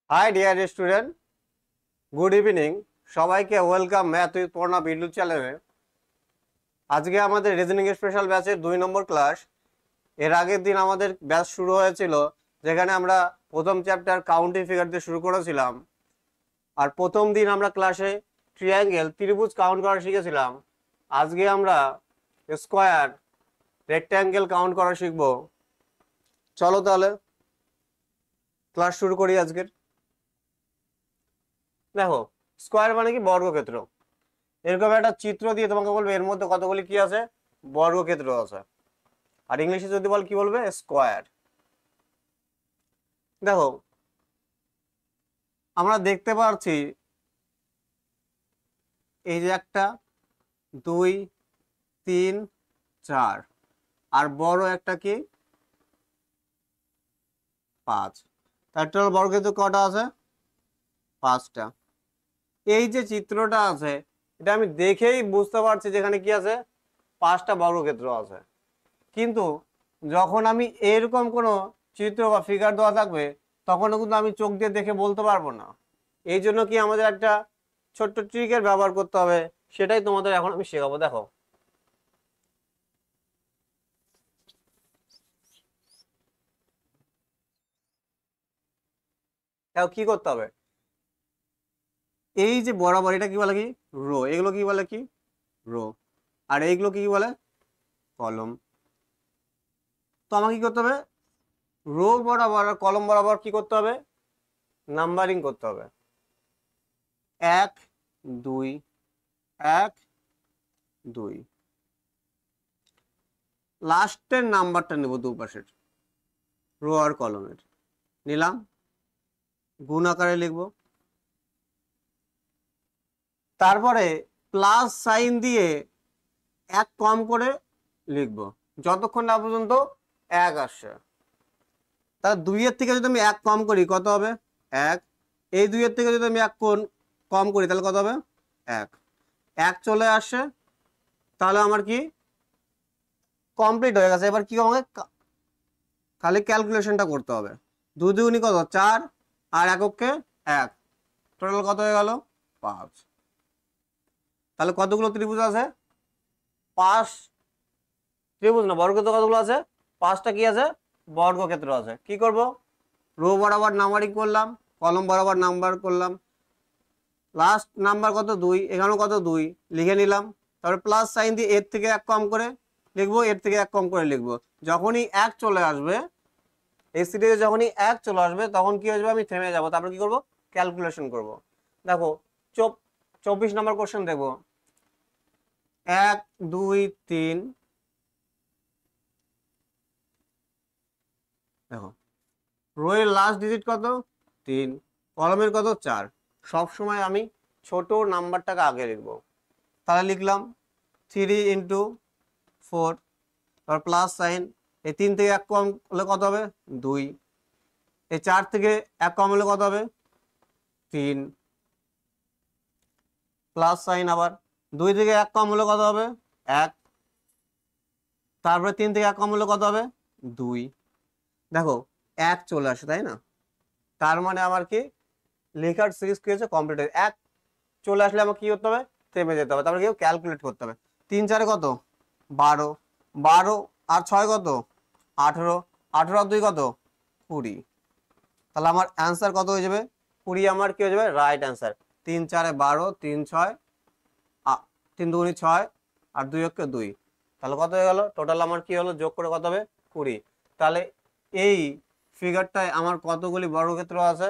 High dear student, good evening. সবাইকে welcome math with পড়না video চ্যানেলে। আজকে আমাদের রিজনিং স্পেশাল ব্যাচের 2 নম্বর ক্লাস। এর আগের দিন আমাদের ব্যাচ শুরু হয়েছিল, যেখানে আমরা প্রথম চ্যাপ্টার কাউন্টিং ফিগার দিয়ে শুরু করেছিলাম। আর প্রথম দিন আমরা ক্লাসে ট্রায়াঙ্গেল ত্রিভুজ কাউন্ট করা শিখেছিলাম। আজকে আমরা স্কোয়ার রেক্ট্যাঙ্গেল কাউন্ট করা শিখব। চলো তাহলে ক্লাস শুরু করি আজকের। দেখো, স্কোয়ার মানে কি? বর্গক্ষেত্র। এরকম একটা চিত্র দিয়ে তোমাকে বলবে এর মধ্যে কতগুলি কি আছে, বর্গক্ষেত্র আছে। আর ইংলিশে যদি বল কি বলবে? স্কোয়ার। দেখো, আমরা দেখতে পাচ্ছি এই যে 1 2 3 4 আর বড় একটা কি 5। তার টোটাল বর্গক্ষেত্র কটা আছে? 5টা। এই যে চিত্রটা আছে, এটা আমি দেখেই বুঝতে পারছি যেখানে কি আছে, 5টা বর্গক্ষেত্র আছে। কিন্তু যখন আমি এরকম কোনো চিত্র বা ফিগার দেওয়া থাকবে, তখনও কিন্তু আমি চোখ দিয়ে দেখে বলতে পারবো না। এই জন্য কি আমাদের একটা ছোট্ট ট্রিকের ব্যবহার করতে হবে, সেটাই তোমাদের এখন আমি শেখাবো। দেখো, দেখো কি করতে হবে। এই যে বরাবর এটা কি বলে? কি রো। এগুলো কি বলে? কি রো। আর এইগুলো কি বলে? কলম। তো আমাকে কি করতে হবে? রো বরাবর আর কলম বরাবর কি করতে হবে? নাম্বারিং করতে হবে। 1 2 1 2। লাস্টের নাম্বারটা নেব দুপাশের, রো আর কলমের। নিলাম, গুণ আকারে লিখব। তারপরে প্লাস সাইন দিয়ে 1 কম করে লিখব, যতক্ষণ না পর্যন্ত 1 আসছে। তাহলে 2 এর থেকে যদি আমি 1 কম করি কত হবে? 1। এই 2 এর থেকে যদি আমি 1 কম করি তাহলে কত হবে? 1। 1 চলে আসে, তাহলে আমার কি কমপ্লিট হয়ে গেছে। এবার কি আমাকে খালি ক্যালকুলেশনটা করতে হবে। 2 দুগুণী কত? 4 আর এককে 1, টোটাল কত হয়ে গেল? 5। তাহলে কতগুলো ত্রিভুজ আছে? 5 ত্রিভুজ না, বর্গক্ষেত্র কতগুলো আছে? 5টা কি আছে? বর্গক্ষেত্র আছে। কি করব? রো বরাবর নাম্বারিং করলাম, কলম বরাবর নাম্বার করলাম। লাস্ট নাম্বার কত? 2। এখানেও কত? 2 লিখে নিলাম। তারপরে প্লাস সাইন দিয়ে এর থেকে 1 কম করে লিখবো, এর থেকে 1 কম করে লিখবো। যখনই 1 চলে আসবে, এই সিরিজে যখনই 1 চলে আসবে, তখন কি হয়ে যাবে? আমি থেমে যাব। তারপর কি করব? ক্যালকুলেশন করব। দেখো, 24 নম্বর কোশ্চেন দেখবো। 1 2 3। দেখো, রোয়ের লাস্ট ডিজিট কত? 3। কলমের কত? 4। সব সময় আমি ছোট নাম্বারটাকে আগে লিখবো। তাহলে লিখলাম 3 ইন্টু 4, তারপর প্লাস সাইন। এই 3 থেকে 1 কম হলে কত হবে? 2। এই 4 থেকে 1 কম হলে কত হবে? 3। Plus sign. আবার 2 থেকে 1 কম হলে কত হবে? 1। তারপরে 3 থেকে 1 কম হলে কত হবে? 2। দেখো, 1 চলে আসে, তাই না? তার মানে আমার কি লেখার সিরিজ কি হয়েছে? কমপ্লিট হয়েছে। 1 চলে আসলে আমার কি করতে হবে? থেমে যেতে হবে। তারপরে কি ক্যালকুলেট করতে হবে। 3 4 কত? 12। 12 আর 6 কত? 18। 18 আর 2 কত? 20। তাহলে আমার অ্যান্সার কত হয়ে যাবে? 20 আমার কি হয়ে যাবে? Right answer. 3 4 12, 3 6, 3 2 6 আর 2 1 2। তাহলে কত হয়ে গেল? টোটাল আমার কি হলো? যোগ করে কত হবে? 20। তাহলে এই ফিগারটায় আমার কতগুলি বর্গক্ষেত্র আছে?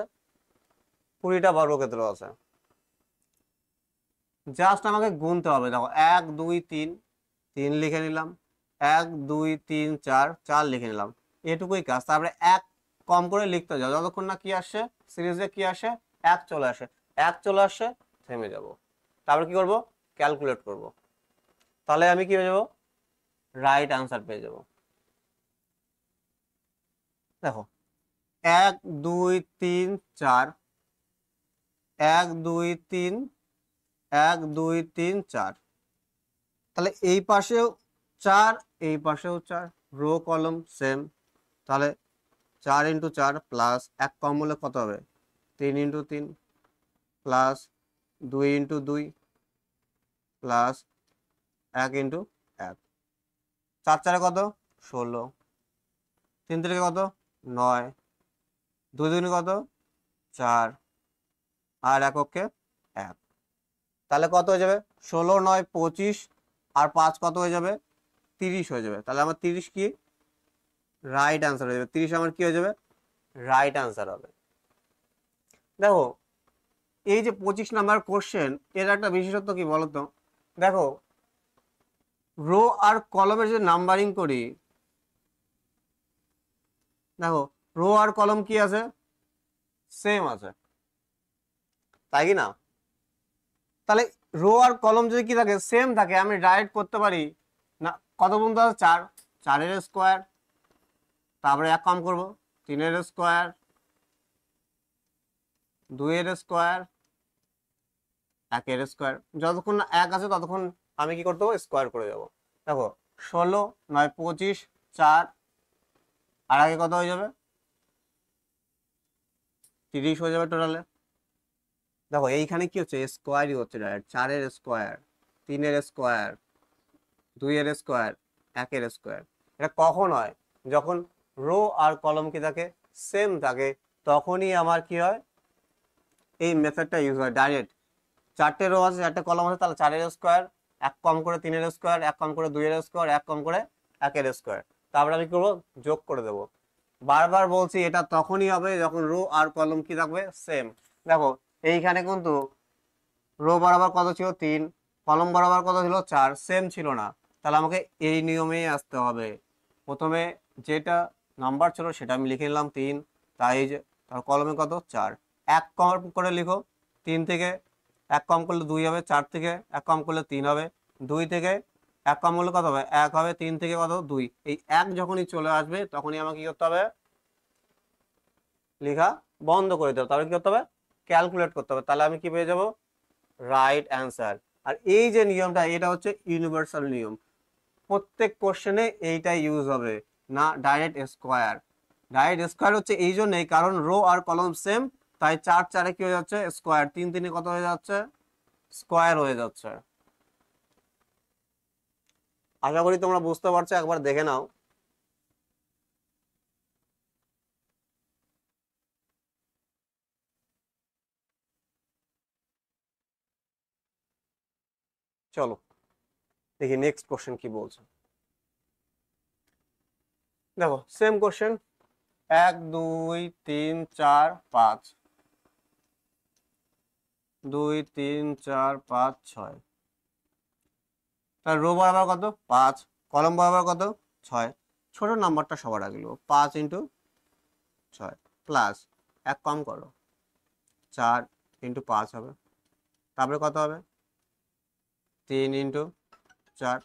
20টা বর্গক্ষেত্র আছে। জাস্ট আমাকে গুনতে হবে। দেখো, 1 2 3, 3 লিখে নিলাম। 1 2 3 4, 4 লিখে নিলাম। এটুকুই কাজ। তারপরে 1 কম করে লিখতে যাও, যতক্ষণ না কি আসে সিরিজে, কি আসে? 1 চলে আসে। 1 চলে আসে, থেমে যাব। তারপরে কি করব? ক্যালকুলেট করব। তাহলে আমি কি হয়ে যাব? রাইট আনসার পেয়ে যাব। দেখো, 1 2 3 4, 1 2 3, 1 2 3 4। তাহলে এই পাশেও 4, এই পাশেও 4, রো কলম সেম। তাহলে 4 ইন্টু 4 প্লাস 1 কম হলে কত হবে? 3 into 3 plus 2 into 2 plus 1 into 1। 4 4 কত 16, 3 3 কত 9, 2 2 কত 4, আর এককে 1। তাহলে কত হয়ে যাবে 16 9 25 আর 5 কত হয়ে যাবে 30 হয়ে যাবে। তাহলে আমার 30 কি রাইট আনসার হয়ে যাবে। 30 আমার কি হয়ে যাবে রাইট আনসার হবে। দেখো এই যে 25 নাম্বার কোশ্চেন, এর একটা বিশেষত্ব কি বলতো। দেখো রো আর কলমের যে নাম্বারিং করি, দেখো রো আর কলম কি আছে সেম আছে, তাই কি না? তাহলে রো আর কলম যদি কি থাকে সেম থাকে, আমি ডাইরেক্ট করতে পারি না। কত পর্যন্ত আছে 4, 4 এর স্কোয়ার, তারপরে 1 কম করব 3 এর স্কোয়ার, 2 এর স্কোয়ার, 1 এর স্কোয়ার। যতক্ষণ না 1 আছে ততক্ষণ আমি কি করতে হবে স্কোয়ার করে যাব। দেখো 16 9 25 4 আর আগে কত হয়ে যাবে 30 হয়ে যাবে টোটালে। দেখো এইখানে কি হচ্ছে স্কোয়ারই হচ্ছে ডাইরেক্ট, 4 এর স্কোয়ার, 3 এর স্কোয়ার, 2 এর স্কোয়ার, 1 এর স্কোয়ার। এটা কখন হয় যখন রো আর কলম কি থাকে সেম থাকে, তখনই আমার কি হয় এই মেথডটা ইউজ হয়। ডাইরেক্ট 4টে রো আছে 4টে কলম আছে, তাহলে 4 এর স্কোয়ার, 1 কম করে 3 এর স্কোয়ার, 1 কম করে 2 এর স্কোয়ার, 1 কম করে 1 এর স্কোয়ার। তারপরে আমি কি করবো যোগ করে দেবো। বারবার বলছি এটা তখনই হবে যখন রো আর কলম কি থাকবে সেম। দেখো এইখানে কিন্তু রো বরাবর কত ছিল 3, কলম বরাবর কত ছিল 4, সেম ছিল না। তাহলে আমাকে এই নিয়মেই আসতে হবে। প্রথমে যেটা নাম্বার ছিল সেটা আমি লিখে নিলাম 3, তাই যে তার কলমে কত 4, 1 কম করে লিখো। 3 থেকে 1 কম করলে 2 হবে, 4 থেকে 1 কম করলে 3 হবে, 2 থেকে 1 কম করলে কত হবে 1 হবে, 3 থেকে কত 2। এই 1 যখনই চলে আসবে তখনই আমাকে কি করতে হবে লেখা বন্ধ করে দিতে হবে। তারপরে কি করতে হবে ক্যালকুলেট করতে হবে। তাহলে আমি কি পেয়ে যাব রাইট অ্যান্সার। আর এই যে নিয়মটা এটা হচ্ছে ইউনিভার্সাল নিয়ম, প্রত্যেক কোশ্চেনে এইটাই ইউজ হবে, না ডাইরেক্ট স্কোয়ার। ডাইরেক্ট স্কোয়ার হচ্ছে এই জন্যই কারণ রো আর কলম সেম, তাই 4 4 কি হয়ে যাচ্ছে স্কোয়ার, 3 3 কত হয়ে যাচ্ছে স্কোয়ার হয়ে যাচ্ছে। আশা করি তোমরা বুঝতে পারছো, একবার দেখে নাও। চলো দেখি নেক্সট কোশ্চেন কি বলছে। দেখো সেম কোশ্চেন 1 2 3 4 5, 2 3 4 5 6, তার রো বরাবর কত 5, কলম বরাবর কত 6। ছোট নাম্বারটা সবার আগে লিখো 5 ইন্টু 6 প্লাস 1 কম করো 4 ইন্টু 5 হবে, তারপরে কত হবে 3 into 4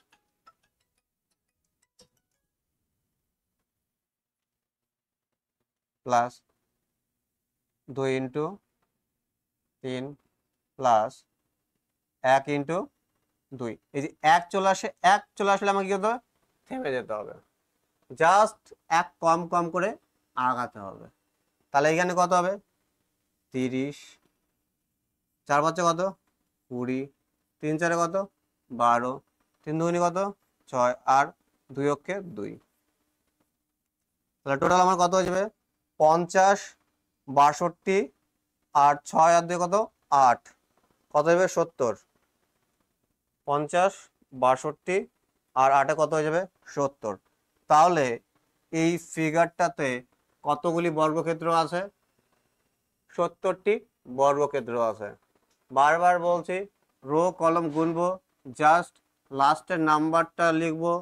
plus 2 into 3 plus 1 into 2। এই যে 1 চলে আসে, 1 চলে আসলে আমাকে কি করতে হবে থেমে যেতে হবে, জাস্ট 1 কম কম করে আগাতে হবে। তাহলে এখানে কত হবে 30, 4 5 কত 20, 3 4 কত 12, 3 2 কত 6 আর 2 অক্ষে 2। তাহলে টোটাল আমার কত হয়ে যাবে 50, 62 আর 6 আর 2 কত 8, কত হবে 70। 50 62 আর 8 কত হয়ে যাবে 70। তাহলে এই ফিগারটাতে কতগুলি বর্গক্ষেত্র আছে 70টি বর্গক্ষেত্র আছে। বারবার বলছি রো কলম গুনবো, জাস্ট লাস্টের নাম্বারটা লিখবো,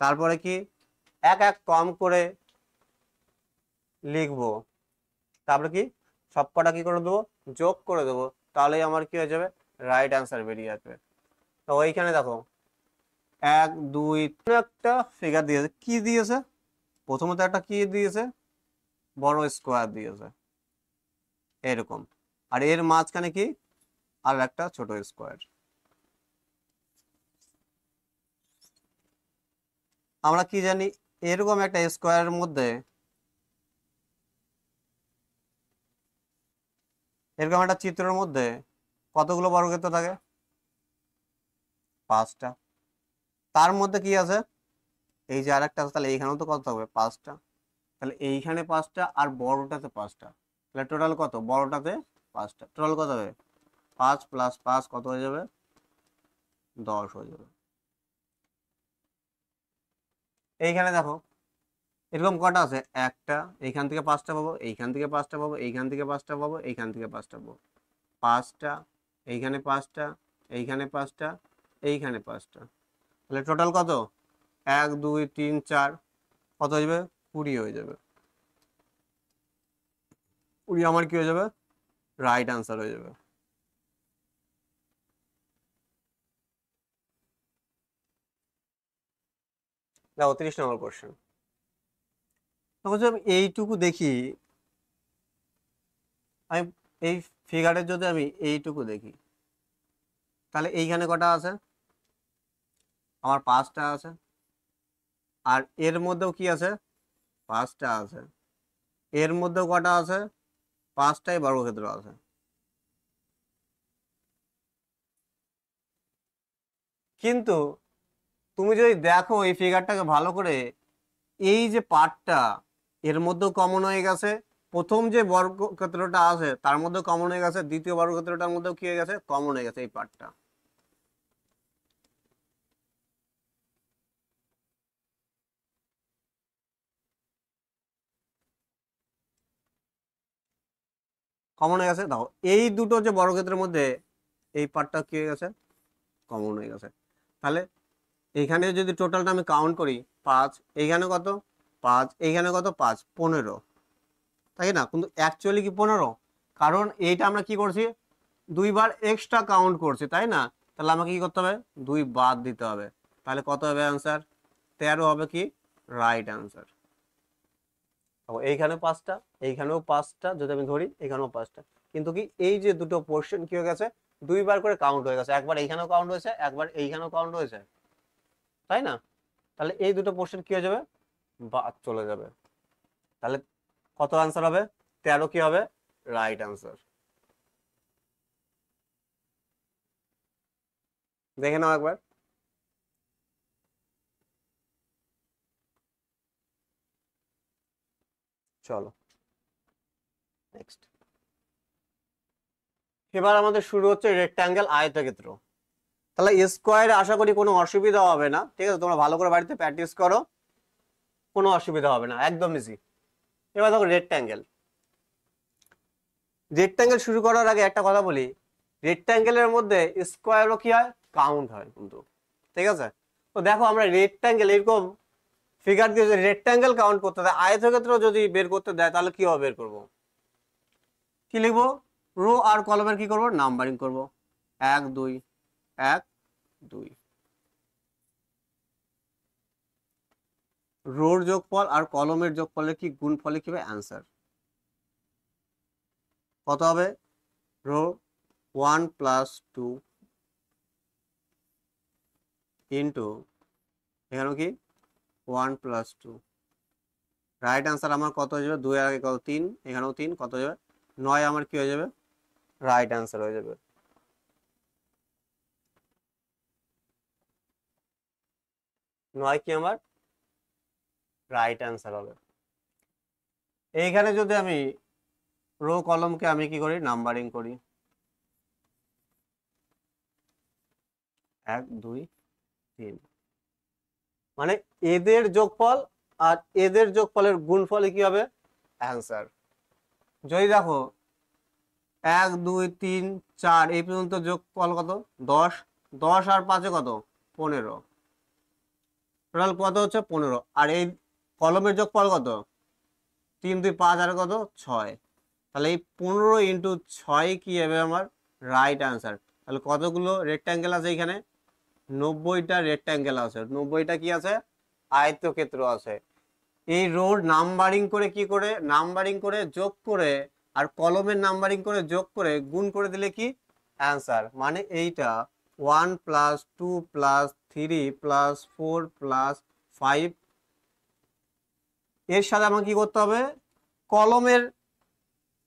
তারপরে কি 1 1 কম করে লিখবো, তারপরে কি সবকটা কি করে দেবো যোগ করে দেবো, তাহলেই আমার কি হয়ে যাবে রাইট অ্যান্সার বেরিয়ে আসবে। তো ওইখানে দেখো 1 2 একটা ফিগার দিয়েছে, কি দিয়েছে প্রথমত একটা কি দিয়েছে বড় স্কোয়ার দিয়েছে এরকম, আর এর মাঝখানে কি আর একটা ছোট স্কোয়ার। আমরা কি জানি এরকম একটা স্কোয়ারের মধ্যে এরকম একটা চিত্রের মধ্যে কতগুলো বর্গক্ষেত্র থাকে? 5টা। তার মধ্যে কি আছে? এই যে আরেকটা আছে, তাহলে এইখানেও তো কত থাকবে? 5টা। তাহলে এইখানে 5টা আর বড়টাতে 5টা, তাহলে টোটাল কত? বড়টাতে 5টা, টোটাল কত হবে? 5 + 5 কত হয়ে যাবে? 10 হয়ে যাবে। এইখানে দেখো এরকম কটা আছে? একটা, এইখান থেকে 5টা পাবো, এইখান থেকে 5টা পাবো, এইখান থেকে 5টা পাবো, এইখান থেকে 5টা পাবো। 5টা, এইখানে 5টা, এইখানে 5টা, এইখানে 5টা, তাহলে টোটাল কত? 1 2 3 4 কত হয়ে যাবে? 20 হয়ে যাবে। 20 আমার কি হয়ে যাবে? রাইট আনসার হয়ে যাবে। দেখো 30 নম্বর কোশ্চেন। যদি আমি এইটুকু দেখি, আমি এই ফিগারের যদি আমি এইটুকু দেখি, তাহলে এইখানে কটা আছে? আমার 5টা আছে। আর এর মধ্যেও কি আছে? 5টা আছে। এর মধ্যেও কটা আছে? 5টাই বর্গক্ষেত্র আছে। কিন্তু তুমি যদি দেখো এই ফিগারটাকে ভালো করে, এই যে পার্টটা এর মধ্যেও কমন হয়ে গেছে, প্রথম যে বর্গক্ষেত্রটা আছে তার মধ্যে কমন হয়ে গেছে, দ্বিতীয় বর্গক্ষেত্রটার মধ্যেও কি হয়ে গেছে? কমন হয়ে গেছে এই পার্টটা। কমন হয়ে গেছে। দেখো এই দুটো যে বর্গক্ষেত্রের মধ্যে এই পার্টটা কি হয়ে গেছে? কমন হয়ে গেছে। তাহলে এখানে যদি টোটালটা আমি কাউন্ট করি, 5, এইখানে কত? 5, এইখানে কত? 5, 15, তাই না? কিন্তু অ্যাকচুয়ালি কি 15? কারণ এইটা আমরা কি করছি? দুইবার এক্সট্রা কাউন্ট করছি, তাই না? তাহলে আমাকে কি করতে হবে? 2 বাদ দিতে হবে। তাহলে কত হবে অ্যান্সার? 13 হবে কি রাইট অ্যান্সার। এইখানে 5টা, এইখানেও 5টা, যদি আমি ধরি এখানেও 5টা, কিন্তু কি এই যে দুটো পোর্শন কি হয়ে গেছে? দুইবার করে কাউন্ট হয়ে গেছে, একবার এইখানেও কাউন্ট হয়েছে, একবার এইখানেও কাউন্ট হয়েছে, তাই না? তাহলে এই দুটো পোর্শন কি হয়ে যাবে? বাদ চলে যাবে। তাহলে কত অ্যান্সার হবে? 13 কি হবে রাইট অ্যান্সার। দেখে নাও একবার। চলো নেক্সট। এবার আমাদের শুরু হচ্ছে রেক্ট্যাঙ্গেল, আয়তক্ষেত্র। তাহলে স্কোয়ারে আশা করি কোনো অসুবিধা হবে না, ঠিক আছে? তোমরা ভালো করে বাড়িতে প্র্যাকটিস করো, কোনো অসুবিধা হবে না, একদম ইজি। এবার দেখো রেক্ট্যাঙ্গেল। রেক্ট্যাঙ্গেল শুরু করার আগে একটা কথা বলি, রেক্ট্যাঙ্গেলের মধ্যে স্কোয়ারও কি হয়? কাউন্ট হয় কিন্তু, ঠিক আছে? তো দেখো আমরা রেক্ট্যাঙ্গেল এরকম ফিগার দিয়ে যদি রেক্ট্যাঙ্গেল কাউন্ট করতে দেয়, আয়তক্ষেত্র যদি বের করতে দেয়, তাহলে কিভাবে বের করবো? কি লিখবো? রো আর কলমের কি করব? নাম্বারিং করব। 1 2 1 2। রোর যোগফল আর কলমের যোগফলের কি গুণফলে কি হবে? অ্যান্সার কত হবে? রো 1 + 2 ইন্টু এখানেও কি 1 + 2। রাইট অ্যান্সার আমার কত হয়ে যাবে? 2 এর আগে কত? 3, এখানেও 3, কত হয়ে যাবে? 9 আমার কি হয়ে যাবে? রাইট অ্যান্সার হয়ে যাবে। নয় কি আমার রাইট অ্যান্সার হবে। এইখানে যদি আমি রো কলমকে আমি কি করি? নাম্বারিং করি। 1 2 3, মানে এদের যোগফল আর এদের যোগফলের গুণফলে কি হবে? অ্যান্সার। যদি দেখো 1 2 3 4 এই পর্যন্ত যোগফল কত? 10, 10 আর 5 কত? 15, টোটাল কত হচ্ছে? 15। আর এই কলমের যোগফল কত? 3 2 5 আর কত? 6। তাহলে এই 15 ইন্টু 6 কি হবে আমার? Right answer. তাহলে কতগুলো রেক্ট্যাঙ্গেল আছে এখানে? 90টা রেক্ট্যাঙ্গেল আছে, 90টা কি আছে? আয়তক্ষেত্র আছে। এই রোড নাম্বারিং করে কি করে? নাম্বারিং করে যোগ করে আর কলমের নাম্বারিং করে যোগ করে গুণ করে দিলে কি অ্যান্সার। মানে এইটা 1 + 2 + 3 + 4 + 5, এর সাথে আমাকে কি করতে হবে? কলমের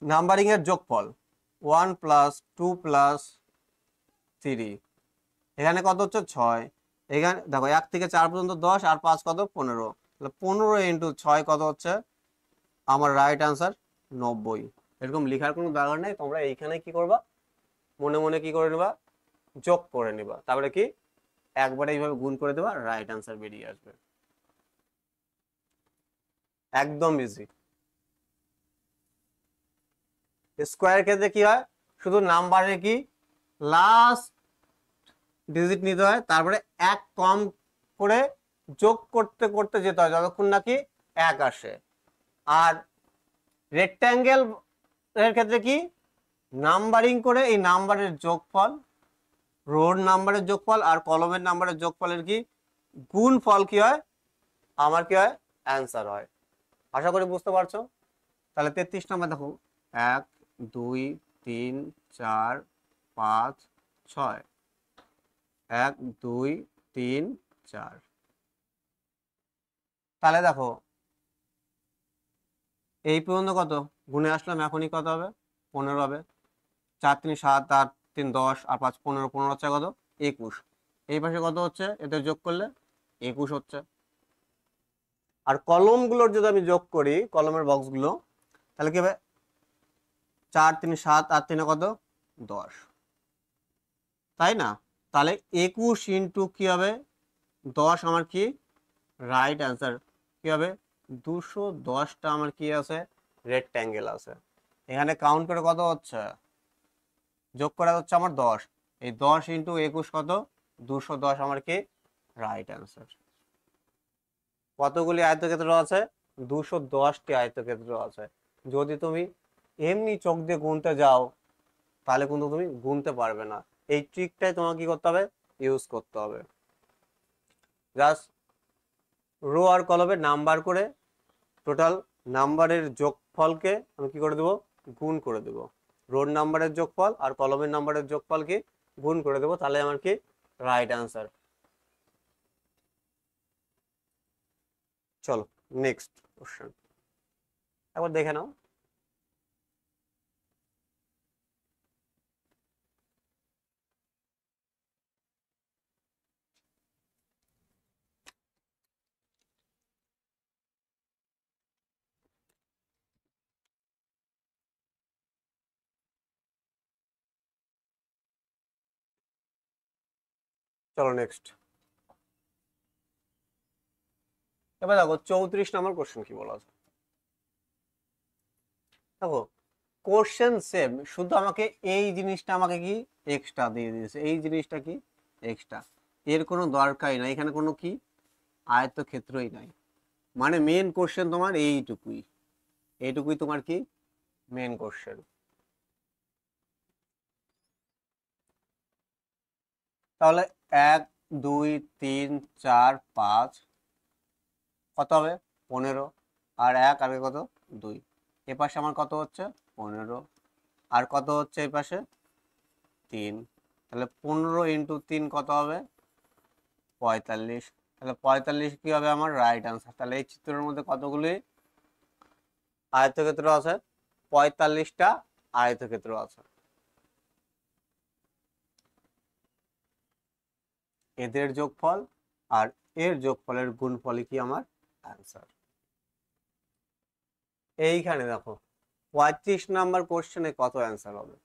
নাম্বারিং এর যোগফল, 1 প্লাস 2 প্লাস 3, এখানে কত হচ্ছে 6, এখানে দেখো 1 থেকে 4 পর্যন্ত 10 আর 5 কত 15, তাহলে 15 ইন্টু 6 কত হচ্ছে আমার রাইট আনসার 90। এরকম লেখার কোনো দরকার নেই, তোমরা এইখানে কি করবা মনে মনে কি করে নিবা যোগ করে নিবা, তারপরে কি একবারে এইভাবে গুণ করে দেবা, রাইট আনসার বেরিয়ে আসবে, একদম ইজি। স্কোয়ারের ক্ষেত্রে কি হয়, শুধু নাম্বারে কি লাস্ট ডিজিট নিতে হয়, তারপরে এক কম করে যোগ করতে করতে যেতে হয় যতক্ষণ নাকি 1 আসে। আর রেক্ট্যাঙ্গেল এর ক্ষেত্রে কি নাম্বারিং করে এই নাম্বারের যোগফল, রোর নাম্বারের যোগফল আর কলমের নাম্বারের যোগফলের কি গুণফল কি হয় আমার কি হয় অ্যান্সার হয়। আশা করি বুঝতে পারছো। তাহলে 33 নাম্বার দেখো 1 2 3 4 5 6, 1 2 3 4, তাহলে দেখো এই পর্যন্ত কত গুণে আসলাম, এখনই কত হবে 15 হবে, 4 3 7 8 3 10 আর 5 15, 15 হচ্ছে কত 21, এই পাশে কত হচ্ছে এদের যোগ করলে 21 হচ্ছে। আর কলমগুলোর যদি আমি যোগ করি কলমের বক্সগুলো, তাহলে কি হবে 4 3 7 আর 3 কত 10, তাই না? তাহলে 21 ইন্টু কি হবে 10 আমার কি রাইট অ্যান্সার কি হবে 210টা আমার কি আছে রেক্ট্যাঙ্গেল আছে। এখানে কাউন্ট করে কত হচ্ছে যোগ করা হচ্ছে আমার 10, এই 10 ইন্টু 21 কত 210 আমার কি রাইট অ্যান্সার। কতগুলি আয়তক্ষেত্র আছে 210টি আয়তক্ষেত্র আছে। যদি তুমি এমনি চোখ দিয়ে গুনতে যাও তাহলে কিন্তু তুমি গুনতে পারবে না, এই ট্রিকটাই তোমাকে কি করতে হবে ইউজ করতে হবে। জাস্ট রো আর কলমে নাম্বার করে টোটাল নাম্বারের যোগফলকে আমি কি করে দেবো গুণ করে দেবো, রোড নাম্বারের যোগফল আর কলমের নাম্বারের যোগফলকে গুণ করে দেবো, তাহলে আমার কি রাইট আনসার। চলো নেক্সট কোশ্চেন একবার দেখে নাও। চলো নেক্সট, এবার দেখো 34 নম্বর কোশ্চেন কি বলা আছে। দেখো কোশ্চেন সেম, শুধু আমাকে এই জিনিসটা আমাকে কি এক্সট্রা দিয়ে দিয়েছে, এই জিনিসটা কি এক্সট্রা, এর কোনো দরকারই নাই, এখানে কোনো কি আয়তক্ষেত্রই নাই, মানে মেন কোশ্চেন তোমার এইটুকুই, এইটুকুই তোমার কি মেন কোশ্চেন। তাহলে 1 2 3 4 5 কত হবে 15, আর 1 আর কত 2, এ পাশে আমার কত হচ্ছে 15, আর কত হচ্ছে এই পাশে 3, তাহলে 15 ইন্টু 3 কত হবে 45, তাহলে 45 কি হবে আমার রাইট আনসার। তাহলে এই চিত্রের মধ্যে কতগুলি আয়তক্ষেত্র আছে 45টা আয়তক্ষেত্র আছে, এদের যোগফল আর এর যোগফলের গুণফলই কি আমার অ্যান্সার। এইখানে দেখো 35 নাম্বার কোশ্চেনে কত অ্যান্সার হবে,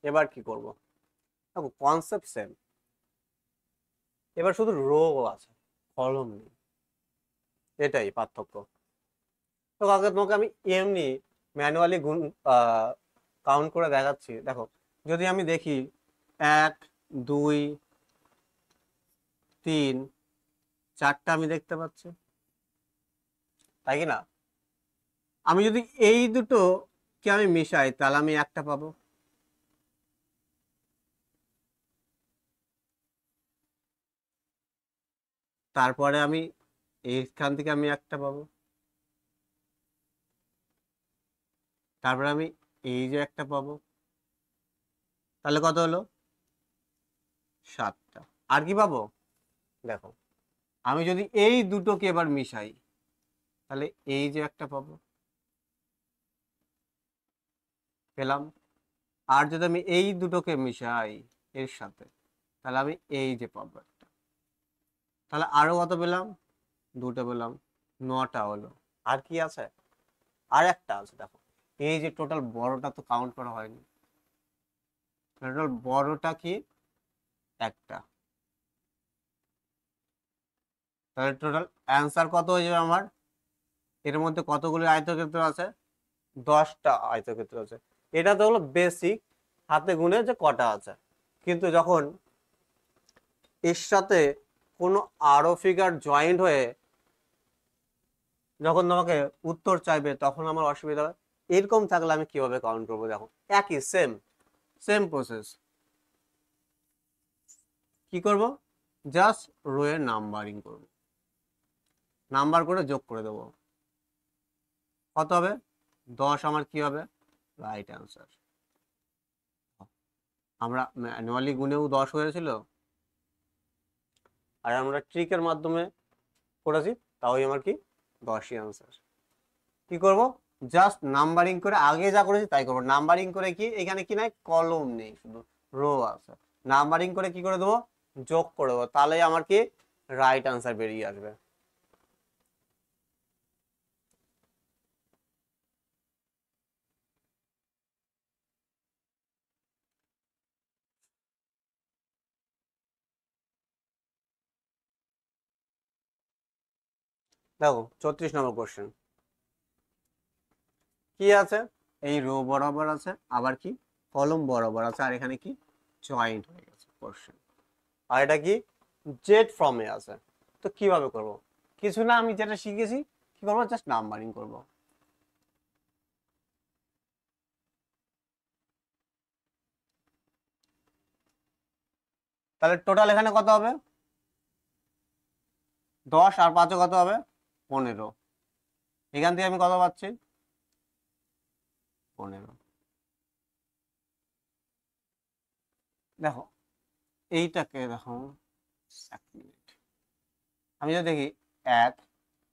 এবার কি করব দেখো কনসেপ্ট সেম, এবার শুধু রো আছে কলম নেই, এটাই পার্থক্য। তো আগে তোমাকে আমি এমনি ম্যানুয়ালি গুণ কাউন্ট করে দেখাচ্ছি। দেখো যদি আমি দেখি 1 2 3 4টা আমি দেখতে পাচ্ছি, তাই কি না? আমি যদি এই দুটো কে আমি মিশাই তাহলে আমি একটা পাবো, তারপরে আমি এইখান থেকে আমি একটা পাবো, তারপরে আমি এই যে একটা পাবো, তাহলে কত হলো 7টা। আর কি পাবো দেখো আমি যদি এই দুটোকে এবার মিশাই তাহলে এই যে একটা পাবো, পেলাম। আর যদি আমি এই দুটোকে মিশাই এর সাথে, তাহলে আমি এই যে পাবো একটা। তাহলে আরো কত পেলাম? দুটো পেলাম, 9টা হলো। আর কি আছে? আর একটা আছে, দেখো এই যে টোটাল বড়টা তো কাউন্ট করা হয়নি, টোটাল বড়টা কি? একটা। তাহলে টোটাল অ্যান্সার কত হয়ে যাবে আমার? এর মধ্যে কতগুলো আয়তক্ষেত্র আছে? 10টা আয়তক্ষেত্র আছে। এটা তো হলো বেসিক, হাতে গুনে যে কটা আছে। কিন্তু যখন এর সাথে কোনো আরো ফিগার জয়েন্ট হয়ে যখন তোমাকে উত্তর চাইবে, তখন আমার অসুবিধা হবে। এরকম থাকলে আমি কিভাবে কাউন্ট করবো? দেখো একই সেম সেম প্রসেস। কি করব? জাস্ট রো এর নাম্বারিং করব, নাম্বার করে যোগ করে দেবো। কত হবে? 10 আমার কি হবে? Right answer. আমরা ম্যানুয়ালি গুনেও 10 হয়েছিল, আর আমরা ট্রিকের মাধ্যমে করেছি, তাওই আমার কি 10ই অ্যান্সার। কি করব? জাস্ট নাম্বারিং করে আগে যা করেছি তাই করবো। নাম্বারিং করে কি এখানে কি নাই, কলম নেই, শুধু রো আছে। নাম্বারিং করে কি করে দেবো? যোগ করে দেবো, তাহলে আমার কি রাইট অ্যান্সার বেরিয়ে আসবে। দেখো 34 নম্বর কোশ্চেন কি আছে? এই রো বরাবর আছে, আবার কি কলম বরাবর আছে, আর এখানে কি জয়েন্ট হয়ে গেছে কোশ্চেন। আর এটা কি জেড ফর্মে আছে। তো কিভাবে করব? কিছু না, আমি যেটা শিখেছি কি করবো, জাস্ট নাম্বারিং করব। তাহলে টোটাল এখানে কত হবে? 10 আর 5 কত হবে? 15। এখান থেকে আমি কত পাচ্ছি? 15। দেখো এইটাকে দেখো, 1 মিনিট, আমি যদি দেখি 1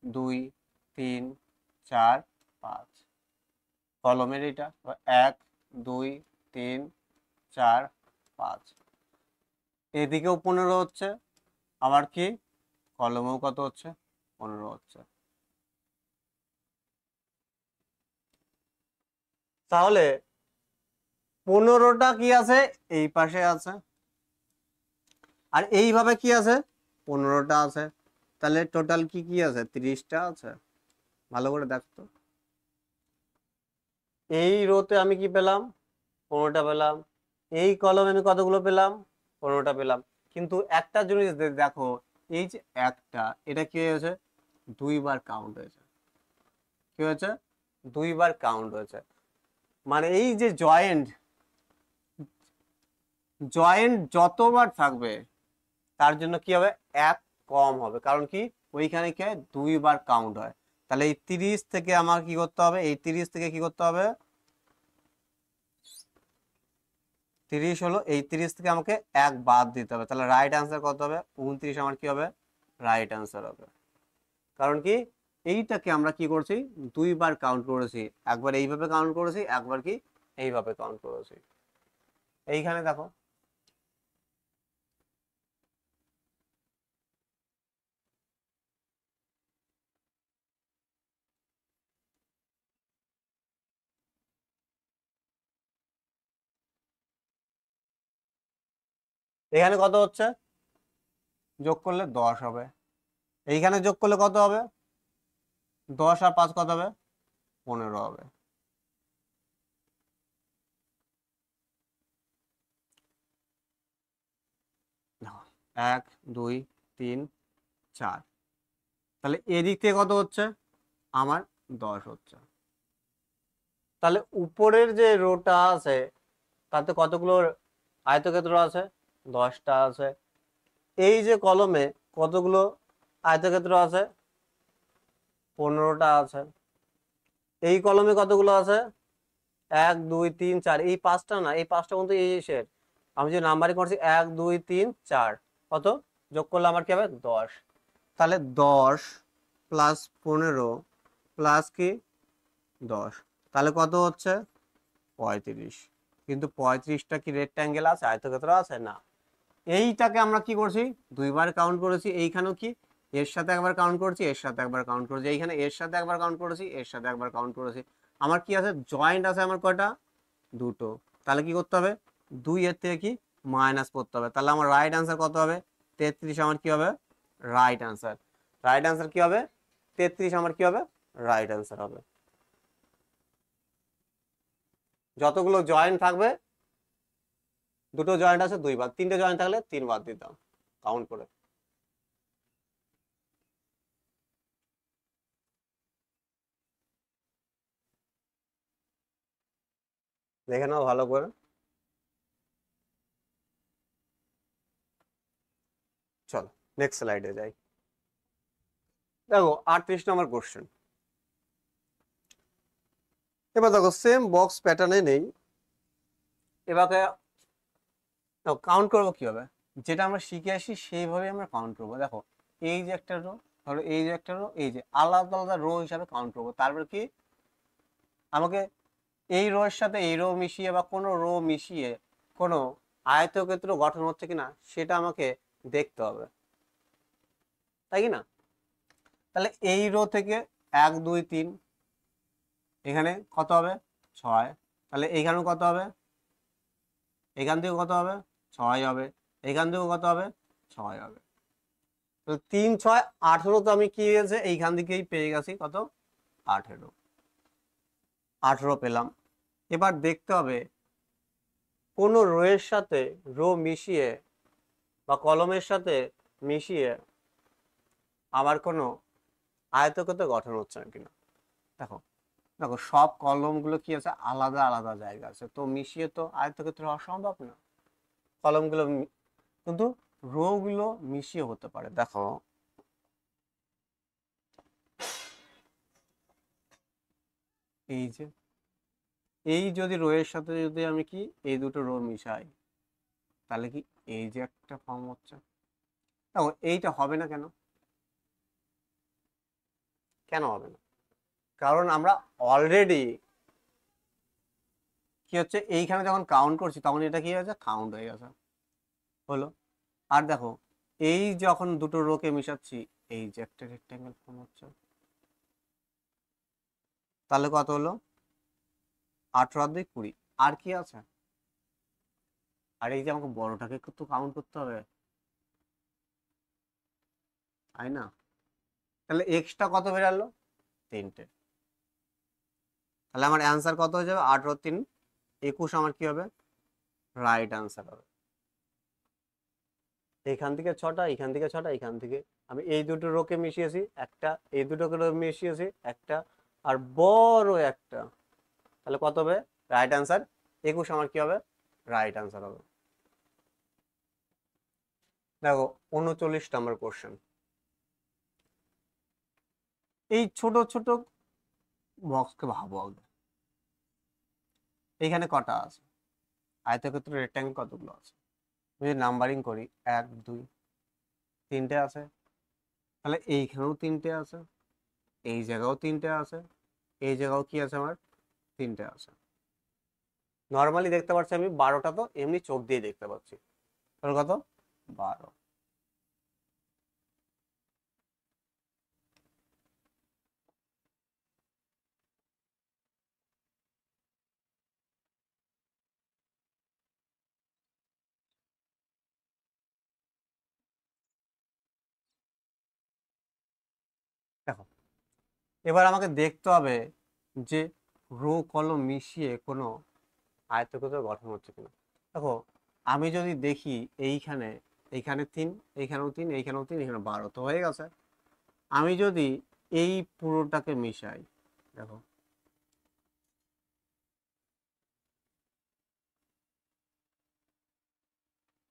2 3 4 5, কলমের এটা 1 2 3 4 5, এদিকেও 15 হচ্ছে, আবার কি কলমেও কত হচ্ছে? 15 হচ্ছে। তাহলে 15টা কি আছে? এই পাশে আছে, আর এইভাবে কি আছে? 15টা আছে। তাহলে টোটাল কি কি আছে? 30টা আছে। ভালো করে দেখতো, এই রোতে আমি কি পেলাম? 15টা পেলাম। এই কলমে আমি কতগুলো পেলাম? 15টা পেলাম। কিন্তু একটা জিনিস দেখো, এই যে একটা, এটা কি হয়েছে? 2বার কাউন্ট হয়েছে। কি হয়েছে? 2বার কাউন্ট হয়েছে। মানে এই যে জয়েন্ট, জয়েন্ট যতবার থাকবে তার জন্য কি হবে? 1 কম হবে। কারণ কি ওইখানে কি হয়? 2বার কাউন্ট হয়। তাহলে এই 30 থেকে আমার কি করতে হবে? এই 30 থেকে কি করতে হবে? 30 হলো, এই 30 থেকে আমাকে 1 বাদ দিতে হবে। তাহলে রাইট অ্যান্সার কত হবে? 29 আমার কি হবে? রাইট অ্যান্সার হবে। কারণ কি এইটাকে আমরা কি করছি? 2বার কাউন্ট করেছি। একবার এইভাবে কাউন্ট করেছি, একবার কি এইভাবে কাউন্ট করেছি। এইখানে দেখো, এখানে কত হচ্ছে? যোগ করলে 10 হবে। এইখানে যোগ করলে কত হবে? 10 আর 5 কত হবে? 15 হবে। 1 2 3 4, তাহলে এদিক থেকে কত হচ্ছে? আমার 10 হচ্ছে। তাহলে উপরের যে রোটা আছে তাতে কতগুলো আয়তক্ষেত্র আছে? 10টা আছে। এই যে কলমে কতগুলো আয়তক্ষেত্র আছে? 15টা আছে। এই কলমে কতগুলো আছে? 1 2 3 4, এই 5টা না, এই 5টা কিন্তু এই শেড। আমি যে নাম্বারিং করছি 1 2 3 4, কত যোগ করলে আমার কি হবে? 10। তাহলে 10 প্লাস 15 প্লাস কি 10, তাহলে কত হচ্ছে 35। কিন্তু 35টা কি রেক্ট্যাঙ্গেল আছে, আয়তক্ষেত্র আছে না। এইটাকে আমরা কি করছি, দুইবার কাউন্ট করেছি। এইখানেও কি এর সাথে একবার কাউন্ট করেছি, এর সাথে একবার কাউন্ট করেছি, এইখানে এর সাথে একবার কাউন্ট করেছি, এর সাথে একবার কাউন্ট করেছি। আমার কি আছে, জয়েন্ট আছে আমার কয়টা, দুটো। তাহলে কি করতে হবে, 2 এর থেকে কি মাইনাস করতে হবে। তাহলে আমার রাইট আনসার কত হবে, 33 আমার কি হবে রাইট আনসার। রাইট আনসার কি হবে 33, আমার কি হবে রাইট আনসার হবে। যতগুলো জয়েন্ট থাকবে, দুটো জয়েন্ট আছে 2 বার, 3টে জয়েন্ট থাকলে 3 বার দিতাম কাউন্ট করে। দেখে নাও ভালো করে। চলো নেক্সট স্লাইডে যাই। দেখো 38 নম্বর কোশ্চেন। এবার দেখো সেম বক্স প্যাটার্নে নেই, এবারে কাউন্ট করবো কিভাবে, যেটা আমরা শিখে আসি সেইভাবে আমরা কাউন্ট করবো। দেখো এই যে একটা রো, ধরো এই যে একটা রো, এই যে আলাদা আলাদা রো হিসাবে কাউন্ট করবো। তারপর কি আমাকে এই রো এর সাথে এই রো মিশিয়ে বা কোনো রো মিশিয়ে কোনো আয়তক্ষেত্র গঠন হচ্ছে কিনা সেটা আমাকে দেখতে হবে, তাই কি না। তাহলে এই রো থেকে 1 2 3, এখানে কত হবে 6, তাহলে এইখানেও কত হবে, এখান থেকে কত হবে 6 হবে, এখান থেকে কত হবে 6 হবে। তো 3 6 18, তো আমি কি হয়েছে এইখান থেকেই পেয়ে গেছি কত 18, 18 পেলাম। এবার দেখতে হবে কোন রো এর সাথে রো মিশিয়ে বা কলমের সাথে মিশিয়ে আমার কোনো আয়তক্ষেত্র গঠন হচ্ছে না কিনা। দেখো দেখো সব কলমগুলো কি আছে আলাদা আলাদা জায়গা আছে, তো মিশিয়ে তো আয়তক্ষেত্র হওয়া সম্ভব না। কলমগুলো কিন্তু রো গুলো মিশিয়ে হতে পারে। দেখো এই যে এই যদি রো এর সাথে যদি আমি কি এই দুটো রো মিশাই, তাহলে কি এই যে একটা ফর্ম হচ্ছে। দেখো এইটা হবে না কেন, কেন হবে না, কারণ আমরা অলরেডি কি হচ্ছে এইখানে যখন কাউন্ট করছি তখন এটা কি হয়েছে কাউন্ট হয়ে গেছে হলো। আর দেখো এই যখন দুটো রোকে মিশাচ্ছি, এই যে একটা রেক্ট্যাঙ্গেল ফর্ম হচ্ছে, তাহলে কত হলো 18 আর 2 20। আর কি আছে, আর এই যে আমাকে বড়টাকে তো কাউন্ট করতে হবে, তাই না। তাহলে এক্সট্রা কত বেরালো 3টে। তাহলে আমার অ্যান্সার কত হয়ে যাবে 18 3 21, আমার কি হবে রাইট আনসার হবে। এখান থেকে 6টা, এখান থেকে 6টা, এখান থেকে আমি এই দুটো রোকে মিশিয়েছি একটা, এই দুটোকে মিশিয়েছি একটা, আর বড় একটা, তাহলে কত হবে রাইট আনসার 21, আমার কি হবে রাইট আনসার হবে। দেখো 39 নম্বর কোশ্চেন। এই ছোট ছোট বক্সকে ভাবো আগে, এইখানে কটা আছে আয়তক্ষেত্র রেক্ট্যাঙ্গেল কতগুলো আছে, যদি নাম্বারিং করি 1 2 3টে আছে, তাহলে এইখানেও 3টে আছে, এই জায়গাও 3টে আছে, এই জায়গাও কি আছে আমার 3টে আছে। নর্মালি দেখতে পাচ্ছি আমি 12টা, তো এমনি চোখ দিয়ে দেখতে পাচ্ছি, তাহলে কত 12। দেখো এবার আমাকে দেখতে হবে যে রো কলম মিশিয়ে কোনো আয়তক্ষেত্র গঠন হচ্ছে কিনা। দেখো আমি যদি দেখি এইখানে, এইখানে 3, এইখানেও 3, এইখানেও 3, এখানে 12, তো হয়ে গেছে। আমি যদি এই পুরোটাকে মিশাই, দেখো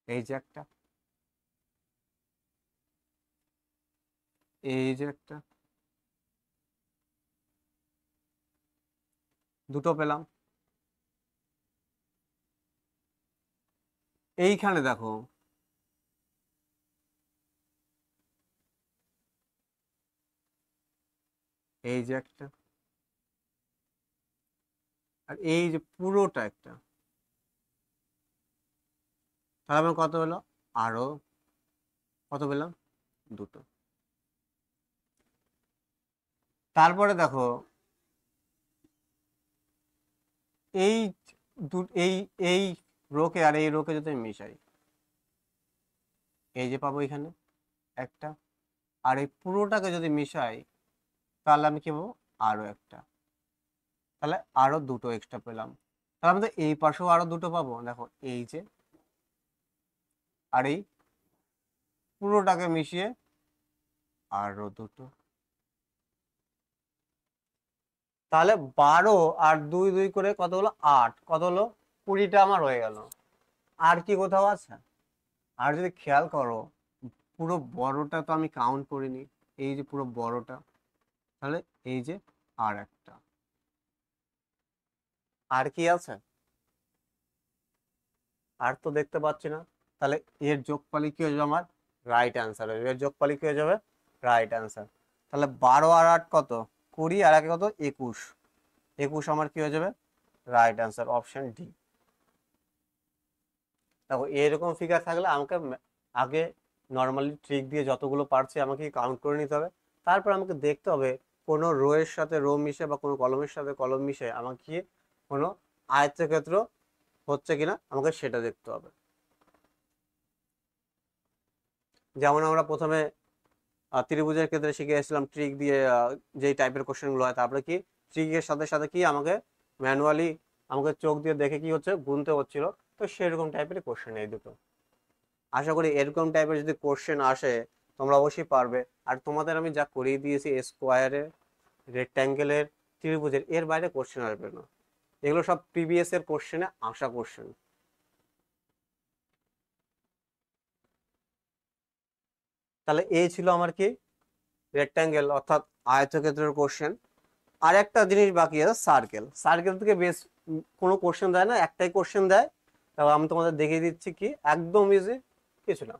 এই যে একটা, এই যে একটা, দুটো পেলাম। এইখানে দেখো এই যে একটা, আর এই যে পুরোটা একটা, তাহলে আমার কত হলো? আরো কত পেলাম? দুটো। তারপরে দেখো এই এই এই রোকে আর এই রোকে যদি আমি মিশাই, এই যে পাবো এখানে একটা, আর এই পুরোটাকে যদি মিশাই তাহলে আমি কি পাবো? আরো একটা। তাহলে আরো দুটো এক্সট্রা পেলাম। তাহলে আমাদের এই পাশেও আরো দুটো পাবো, দেখো এই যে, আর এই পুরোটাকে মিশিয়ে আরো দুটো। তাহলে 12 আর 2 2 করে কত হলো? 8। কত হলো? 20টা আমার হয়ে গেল। আর কি কোথাও আছে? আর যদি খেয়াল করো, পুরো বড়টা তো আমি কাউন্ট করিনি, এই যে পুরো বড়টা, তাহলে এই যে আর একটা। আর কি আছে? আর তো দেখতে পাচ্ছি না। তাহলে এর যোগফলই কি হয়ে যাবে? আমার রাইট অ্যান্সার হয়ে যাবে। এর যোগফলই কি হয়ে যাবে? Right answer. তাহলে 12 আর 8 কত? 20, আর একে কত? 21। 21 আমার কি হয়ে যাবে? Right answer, option D. দেখো এরকম ফিগার থাকলে আমাকে আগে নর্মালি ট্রিক দিয়ে যতগুলো পারছি আমাকে কাউন্ট করে নিতে হবে। তারপর আমাকে দেখতে হবে কোনো রো এর সাথে রো মিশে বা কোনো কলমের সাথে কলম মিশে আমাকে কোনো আয়তক্ষেত্র হচ্ছে কিনা আমাকে সেটা দেখতে হবে। যেমন আমরা প্রথমে ত্রিভুজের ক্ষেত্রে শিখে এসেছিলাম ট্রিক দিয়ে যেই টাইপের কোশ্চেনগুলো হয়, তারপরে কি ট্রিকের সাথে সাথে কি আমাকে ম্যানুয়ালি আমাকে চোখ দিয়ে দেখে কি হচ্ছে গুনতে হচ্ছিল। তো সেরকম টাইপের কোশ্চেন এই দুটো। আশা করি এরকম টাইপের যদি কোশ্চেন আসে তোমরা অবশ্যই পারবে। আর তোমাদের আমি যা করিয়ে দিয়েছি স্কোয়ারের, রেক্ট্যাঙ্গেলের, ত্রিভুজের, এর বাইরে কোশ্চেন আসবে না। এগুলো সব প্রিভিয়াস এর কোশ্চেনে আসা কোশ্চেন। তাহলে এই ছিল আমার কি রেক্ট্যাঙ্গেল অর্থাৎ আয়তক্ষেত্রের কোশ্চেন। আর একটা জিনিস বাকি আছে, সার্কেল। সার্কেল থেকে বেশ কোনো কোশ্চেন দেয় না, একটাই কোশ্চেন দেয়। তাহলে আমি তোমাদের দেখিয়ে দিচ্ছি কি একদম ইজি, কিছু না।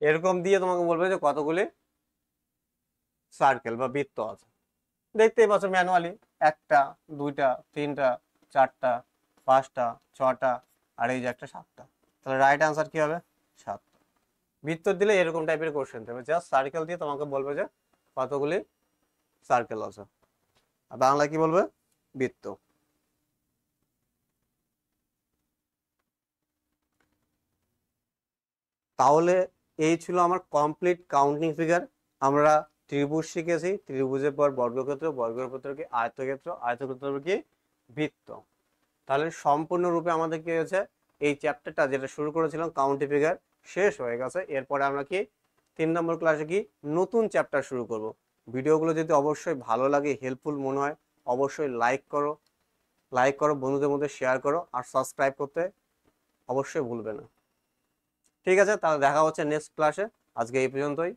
এরকম দিয়ে তোমাকে বলবে যে কতগুলি সার্কেল বা বৃত্ত আছে। দেখতেই পাচ্ছ ম্যানুয়ালি, একটা, দুইটা, তিনটা, চারটা, পাঁচটা, ছটা, আর এই যে একটা, সাতটা। তাহলে রাইট আনসার কি হবে? 7। বৃত্ত দিলে এরকম টাইপের কোশ্চেন দেবে, জাস্ট সার্কেল দিয়ে তোমাকে বলবে যে কতগুলি সার্কেল আছে। আর বাংলা কি বলবে? বৃত্ত। তাহলে এই ছিল আমার কমপ্লিট কাউন্টিং ফিগার। আমরা ত্রিভুজ শিখেছি, ত্রিভুজের পর বর্গক্ষেত্র, বর্গক্ষেত্র কি আয়তক্ষেত্র, আয়তক্ষেত্র কি বৃত্ত। তাহলে সম্পূর্ণরূপে আমাদের কি হয়েছে, এই চ্যাপ্টারটা যেটা শুরু করেছিলাম কাউন্টিং ফিগার শেষ হয়ে গেছে। এরপরে আমরা কি 3 নম্বর ক্লাসে কি নতুন চ্যাপ্টার শুরু করব। ভিডিওগুলো যদি অবশ্যই ভালো লাগে, হেল্পফুল মনে হয়, অবশ্যই লাইক করো, বন্ধুদের মধ্যে শেয়ার করো, আর সাবস্ক্রাইব করতে অবশ্যই ভুলবে না। ঠিক আছে, তাহলে দেখা হচ্ছে নেক্সট ক্লাসে। আজকে এই পর্যন্তই।